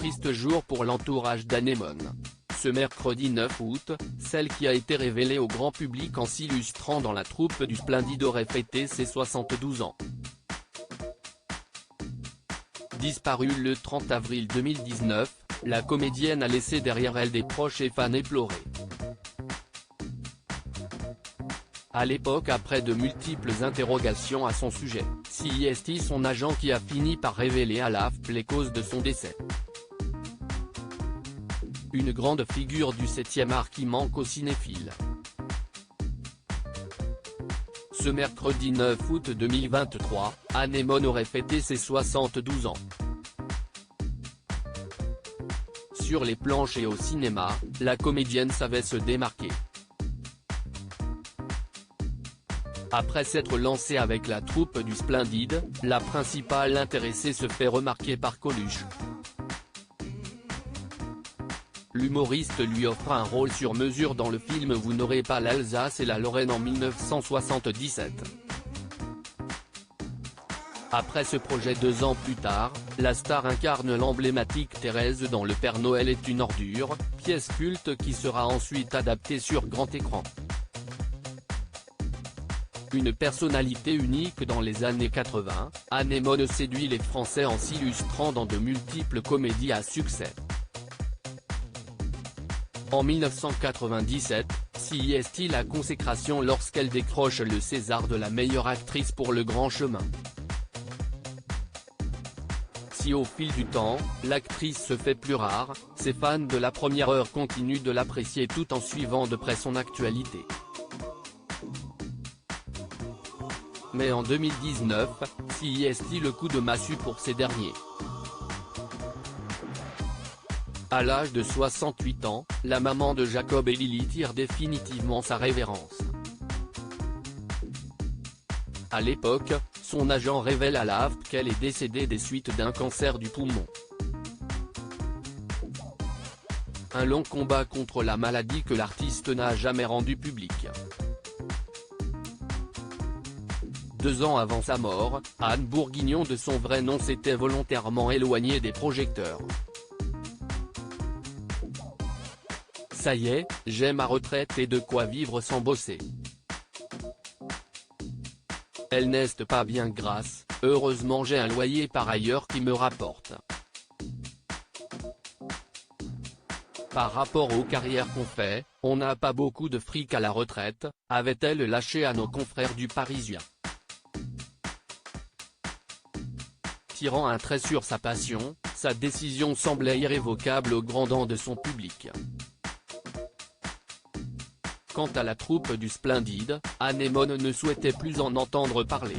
triste jour pour l'entourage d'Anémone. Ce mercredi 9 août, celle qui a été révélée au grand public en s'illustrant dans la troupe du Splendide aurait fêté ses 72 ans. Disparue le 30 avril 2019, la comédienne a laissé derrière elle des proches et fans éplorés. À l'époque, après de multiples interrogations à son sujet, c'est son agent qui a fini par révéler à l'AFP les causes de son décès. Une grande figure du 7e art qui manque aux cinéphiles. Ce mercredi 9 août 2023, Anémone aurait fêté ses 72 ans. Sur les planches et au cinéma, la comédienne savait se démarquer. Après s'être lancée avec la troupe du Splendide, la principale intéressée se fait remarquer par Coluche. L'humoriste lui offre un rôle sur mesure dans le film Vous n'aurez pas l'Alsace et la Lorraine en 1977. Après ce projet 2 ans plus tard, la star incarne l'emblématique Thérèse dans Le Père Noël est une ordure, pièce culte qui sera ensuite adaptée sur grand écran. Une personnalité unique dans les années 80, Anémone séduit les Français en s'illustrant dans de multiples comédies à succès. En 1997, c'est la consécration lorsqu'elle décroche le César de la meilleure actrice pour Le Grand Chemin. Si au fil du temps, l'actrice se fait plus rare, ses fans de la première heure continuent de l'apprécier tout en suivant de près son actualité. Mais en 2019, c'est le coup de massue pour ces derniers. À l'âge de 68 ans, la maman de Jacob et Lily tire définitivement sa révérence. À l'époque, son agent révèle à l'AFP qu'elle est décédée des suites d'un cancer du poumon. Un long combat contre la maladie que l'artiste n'a jamais rendu public. 2 ans avant sa mort, Anne Bourguignon de son vrai nom s'était volontairement éloignée des projecteurs. Ça y est, j'ai ma retraite et de quoi vivre sans bosser. Elle n'est pas bien grasse, heureusement j'ai un loyer par ailleurs qui me rapporte. Par rapport aux carrières qu'on fait, on n'a pas beaucoup de fric à la retraite, avait-elle lâché à nos confrères du Parisien. Tirant un trait sur sa passion, sa décision semblait irrévocable aux grands dents de son public. Quant à la troupe du Splendide, Anémone ne souhaitait plus en entendre parler.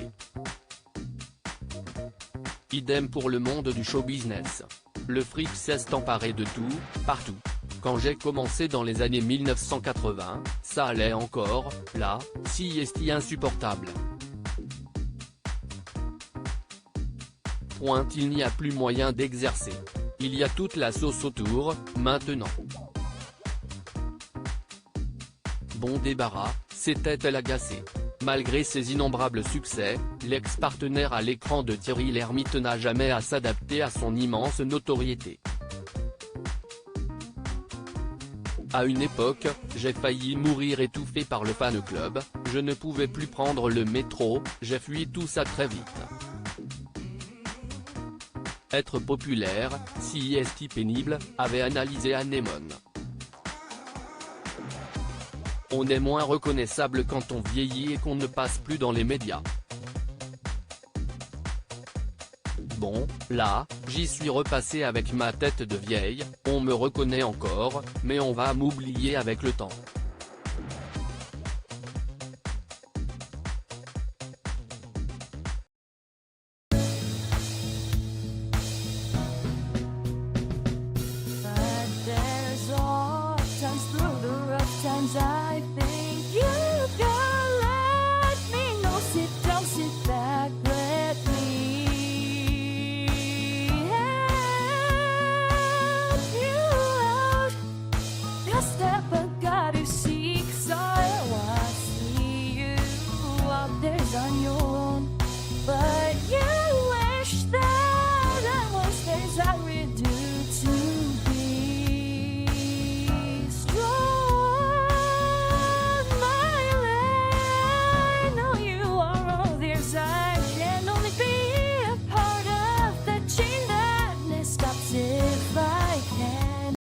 Idem pour le monde du show business. Le fric s'est emparé de tout, partout. Quand j'ai commencé dans les années 1980, ça allait encore, là, c'est insupportable. Il n'y a plus moyen d'exercer. Il y a toute la sauce autour, maintenant. Bon débarras, s'était-elle agacée. Malgré ses innombrables succès, l'ex-partenaire à l'écran de Thierry Lhermitte n'a jamais à s'adapter à son immense notoriété. À une époque, j'ai failli mourir étouffé par le fan club, je ne pouvais plus prendre le métro, j'ai fui tout ça très vite. Être populaire, c'est pénible, avait analysé Anémone. On est moins reconnaissable quand on vieillit et qu'on ne passe plus dans les médias. Bon, là, j'y suis repassé avec ma tête de vieille, on me reconnaît encore, mais on va m'oublier avec le temps.